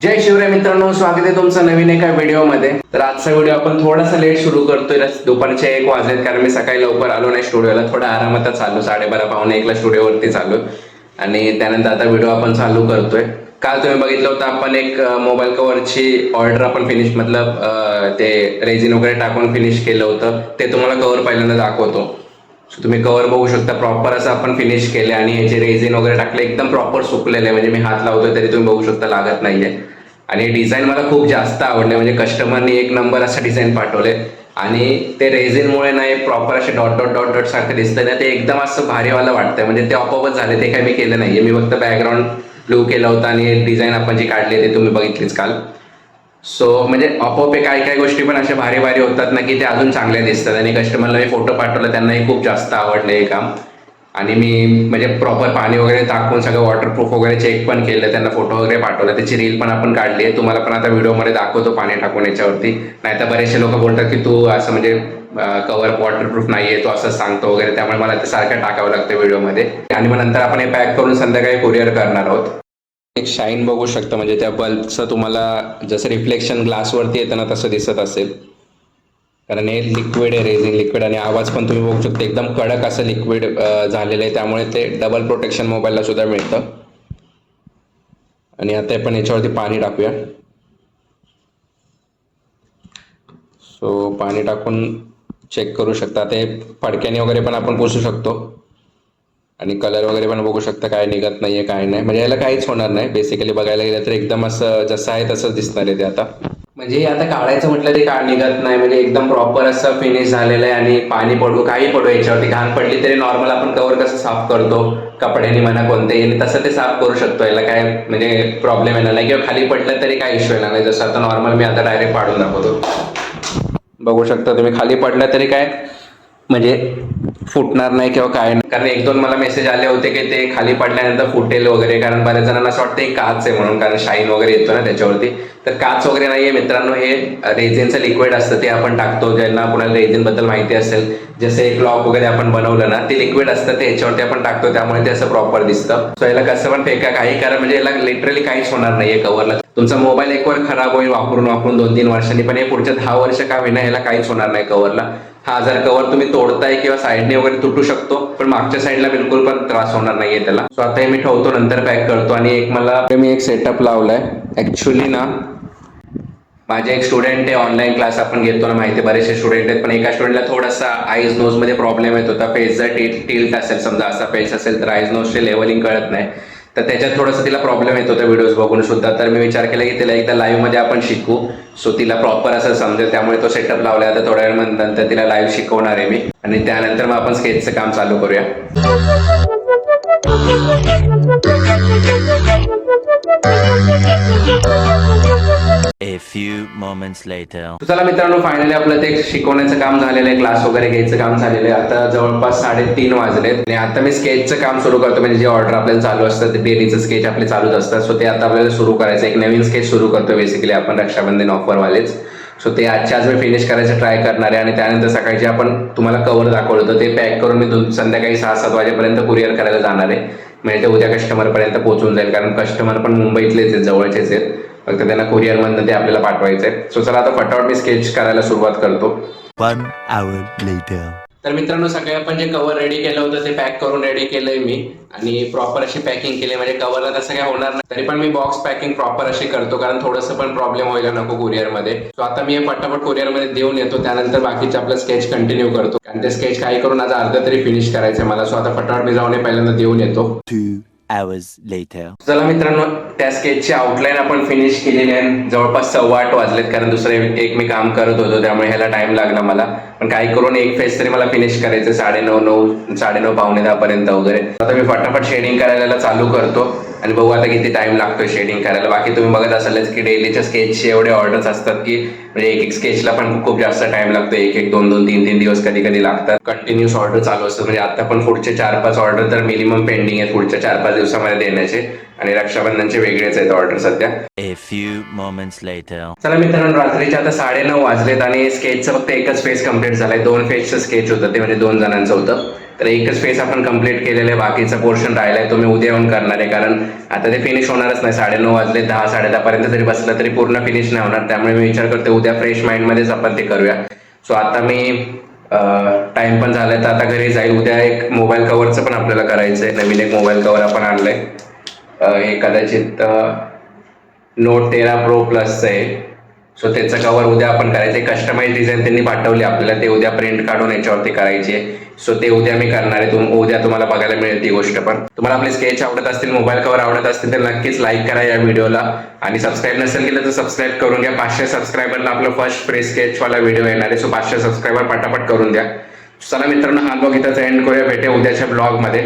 जय शिवराय मित्रांनो, स्वागत आहे तुमचं नवीन एका व्हिडिओमध्ये. तर आजचा व्हिडिओ आपण थोडासा लेट सुरू करतोय. दुपारचे 1 वाजलेत कारण मी सकाळी लवकर आलो नाही स्टुडिओला. थोडा आरामातच चालू 12:30 पावणे 1ला स्टुडिओवरती चालू आणि त्यानंतर आता व्हिडिओ आपण चालू करतोय. काल तुम्ही बघितलं होतं आपण एक मोबाईल कव्हरची ऑर्डर आपण फिनिश ते रेझिन वगैरे टाकून फिनिश केलं होतं. ते तुम्हाला कव्हर पहिल्यांदा दाखवतो. तुम्ही कव्हर बघू शकता, प्रॉपर असं आपण फिनिश केले आणि ह्याचे रेझिन वगैरे टाकले, एकदम प्रॉपर सुकलेले आहे. म्हणजे मी हात लावतोय तरी तुम्ही बघू शकता लागत नाहीये. आणि डिझाईन मला खूप जास्त आवडले. म्हणजे कस्टमरनी एक नंबर असं डिझाईन पाठवले आणि ते रेझिनमुळे नाही प्रॉपर असे डॉट डॉट डॉट डॉट सारखं दिसतंय ना, ते एकदम असं भारीवाला वाटतंय. म्हणजे ते आपोआपच झाले, ते काही मी केलं नाहीये. मी फक्त बॅकग्राऊंड ब्लू केला होता आणि डिझाईन आपण जी काढली ते तुम्ही बघितलीच काल. सो म्हणजे आपोआप काही काही गोष्टी पण अशा भारी भारी होतात ना की ते अजून चांगल्या दिसतात. आणि कस्टमरला मी फोटो पाठवला, त्यांनाही खूप जास्त आवडलं हे काम. आणि मी म्हणजे प्रॉपर पाणी वगैरे टाकून सगळं वॉटरप्रूफ वगैरे चेक पण केलं, त्यांना फोटो वगैरे पाठवला, त्याची रील पण आपण काढली आहे. तुम्हाला पण आता व्हिडिओमध्ये दाखवतो पाणी टाकून याच्यावरती. नाहीतर बरेचसे लोक बोलतात की तू असं म्हणजे कव्हर वॉटरप्रूफ नाहीये, तो असं सांगतो वगैरे. त्यामुळे मला ते सारखं टाकावं लागतं व्हिडिओमध्ये. आणि मग नंतर आपण हे पॅक करून संध्याकाळी कुरिअर करणार आहोत. एक शाईन बघू शकता, म्हणजे त्या बल्बचं तुम्हाला जसं रिफ्लेक्शन ग्लासवरती येतं ना तसं दिसत असेल. कारण हे लिक्विड आहे, रेझिन लिक्विड. आणि आवाज पण तुम्ही बघू शकता, एकदम कडक असं लिक्विड झालेलं आहे. त्यामुळे ते डबल प्रोटेक्शन मोबाईलला सुद्धा मिळतं. आणि आता आपण याच्यावरती पाणी टाकूया. सो पाणी टाकून चेक करू शकता. ते फडक्याने वगैरे पण आपण पुसू शकतो. आणि कलर वगैरे पण बघू शकता, काय निघत नाहीये काय नाही. म्हणजे याला काहीच होणार नाही. बेसिकली बघायला गेलं तर एकदम असं जसं आहे तसंच दिसणार आहे ते आता. म्हणजे आता काढायचं म्हटलं ते काय निघत नाही. म्हणजे एकदम प्रॉपर असं फिनिश झालेलं आहे. आणि पाणी पडू काही पडू याच्यावरती, घाण पडली तरी नॉर्मल आपण कव्हर कसं साफ करतो कपड्याने म्हणा कोणतेही, तसं ते साफ करू शकतो. याला काय म्हणजे प्रॉब्लेम येणार नाही. किंवा खाली पडलं तरी काय इश्यू येणार नाही. जसं आता नॉर्मल मी आता डायरेक्ट पाडून दाखवतो. बघू शकता तुम्ही, खाली पडलं तरी काय म्हणजे फुटणार नाही किंवा काय नाही. कारण 1-2 मला मेसेज आले होते की ते खाली पडल्यानंतर फुटेल वगैरे. कारण बऱ्याच जणांना असं वाटतं काच आहे म्हणून, कारण शाईन वगैरे येतो ना त्याच्यावरती. तर काच वगैरे नाहीये मित्रांनो, हे रेझिनचं लिक्विड असतं, ते आपण टाकतो. ज्यांना कोणाला रेझिन बद्दल माहिती असेल, जसे एक लॉक वगैरे आपण बनवलं ना, ते लिक्विड असतं, ते याच्यावरती आपण टाकतो. त्यामुळे ते असं प्रॉपर दिसतं. सो याला कसं पण फेका काही करा, म्हणजे याला लिटरली काहीच होणार नाहीये कव्हरला. तुमचा मोबाईल एक वर खराब होईल वापरून 2-3 वर्षांनी, पण हे पुढच्या 10 वर्ष का होईना याला काहीच होणार नाही कव्हरला. हा जर कव्हर तुम्ही तोडताय किंवा साईडने वगैरे तुटू शकतो, पण मागच्या साईडला बिलकुल पण त्रास होणार नाहीये त्याला. सो आता हे मी ठेवतो, नंतर पॅक करतो. आणि मी एक सेटअप लावलाय. ऍक्च्युली ना माझे एक स्टुडंट आहे, ऑनलाईन क्लास आपण घेतो ना, माहिती बरेचसे स्टुडंट आहेत, पण एका स्टुडंटला थोडासा आईज नोज मध्ये प्रॉब्लेम येत होता. फेस जर टिल्ट असेल, समजा असा फेस असेल तर आईज नोजचे लेवलिंग कळत नाही. तर त्याच्यात थोडंसं तिला प्रॉब्लेम येत होता व्हिडिओज बघून सुद्धा. तर मी विचार केला की तिला एकदा लाईव्ह मध्ये आपण शिकू, सो तिला प्रॉपर असं समजेल. त्यामुळे तो सेटअप लावला. आता थोड्या वेळ नंतर तिला लाईव्ह शिकवणार आहे मी. आणि त्यानंतर मग आपण स्केचचं काम चालू करूया. A few moments later. चला मित्रांनो, फायनली आपलं ते शिकवण्याचं काम झालेलं आहे, क्लास वगैरे घ्यायचं काम झालेलं आहे. आता जवळपास 3:30 वाजलेत आणि आता मी स्केचचं काम सुरू करतो. म्हणजे जे ऑर्डर आपल्याला चालू असतं, ते डेलीचं स्केच आपले चालूच असतात. सो ते आता आपल्याला सुरू करायचं. एक नवीन स्केच सुरू करतो बेसिकली आपण, रक्षाबंधन ऑफरवालेच. सो ते आजच्या आज मी फिनिश करायचं ट्राय करणार आहे. आणि त्यानंतर सकाळी जे आपण तुम्हाला कव्हर दाखवलं होतं ते पॅक करून मी संध्याकाळी 6-7 वाजेपर्यंत कुरिअर करायला जाणार आहे. म्हणजे ते उद्या कस्टमरपर्यंत पोहोचून जाईल. कारण कस्टमर पण मुंबईतलेच आहेत, जवळचेच आहेत. फक्त त्यांना कुरिअरमधनं ते आपल्याला पाठवायचंय. सो चला आता फटाफट मी स्केच करायला सुरुवात करतो. 1 hour later. तर मित्रांनो, सकाळी आपण जे कव्हर रेडी केलं होतं ते पॅक करून रेडी केलंय मी. आणि प्रॉपर अशी पॅकिंग केली. म्हणजे कव्हरला तसं काय होणार नाही, तरी पण मी बॉक्स पॅकिंग प्रॉपर अशी करतो, कारण थोडंसं पण प्रॉब्लेम व्हायला नको कुरिअरमध्ये. सो आता मी हे फटाफट कुरिअरमध्ये देऊन येतो. त्यानंतर बाकीचे आपलं स्केच कंटिन्यू करतो. कारण ते स्केच काही करून आज अर्धा तरी फिनिश करायचंय मला. सो आता फटाफट मी जाऊन पहिल्यांदा देऊन येतो. 2 hours later. चला मित्रांनो, त्या स्केचची आउटलाईन आपण फिनिश केलेली आहे. जवळपास 8:15 वाजलेत, कारण दुसरे एक मी काम करत होतो, त्यामुळे ह्याला टाइम लागला मला. पण काही करून एक फेस तरी मला फिनिश करायचं 9:30 पावणे 10 पर्यंत वगैरे. आता मी फटाफट शेडिंग करायला चालू करतो आणि बघू आता किती टाइम लागतोय शेडिंग करायला. बाकी तुम्ही बघत असालच की डेलीच्या स्केचचे एवढे ऑर्डर्स असतात की म्हणजे एक स्केचला पण खूप जास्त टाइम लागतो. 1-1, 2-2, 3-3 दिवस कधी कधी लागतात. कंटिन्यूस ऑर्डर चालू असतात. म्हणजे आता पण पुढचे 4-5 ऑर्डर तर मिनिमम पेंडिंग आहेत पुढच्या 4-5 दिवसामध्ये देण्याचे. आणि रक्षाबंधनचे वेगळेच आहेत ऑर्डर सध्या. A few moments later. चला मित्रांनो, रात्रीचे आता 9:30 वाजलेत आणि स्केचचं फक्त एकच फेज कम्प्लीट झालाय. 2 फेजचं स्केच होतं ते, म्हणजे 2 जणांचं होतं. तर एकच फेज आपण कम्प्लीट केलेलं आहे. बाकीचा पोर्शन राहिलाय तो मी उद्या येऊन करणार आहे, कारण आता ते फिनिश होणारच नाही. 9:30 वाजले, 10-10:30 पर्यंत जरी बसलं तरी पूर्ण फिनिश नाही होणार. त्यामुळे मी विचार करते उद्या फ्रेश माइंडमध्येच आपण ते करूया. सो आता मी टाइम पण झालाय तर आता घरी जाईल. उद्या एक मोबाईल कव्हरचं पण आपल्याला करायचं आहे. नवीन एक मोबाईल कव्हर आपण आणलंय. हे कदाचित Note 13 Pro Plus आहे. सो त्याचं कव्हर उद्या आपण करायचं. कस्टमाइज डिझाईन त्यांनी पाठवली आपल्याला, ते उद्या प्रिंट काढून याच्यावरती करायची आहे. सो ते उद्या मी करणार आहे. उद्या तुम्हाला बघायला मिळेल ती गोष्ट. पण तुम्हाला आपले स्केच आवडत असतील, मोबाईल कव्हर आवडत असतील तर नक्कीच लाईक करा या व्हिडिओला, आणि सबस्क्राईब नसेल केलं तर सबस्क्राईब करून घ्या. 500 सबस्क्रायबरला आपलं फर्स्ट फ्री स्केचवाला व्हिडिओ येणार आहे. सो 500 सबस्क्रायबर पटापट करून द्या. चला मित्रांनो, हा ब्लॉग इथंच एंड करूया. भेटे उद्याच्या ब्लॉगमध्ये.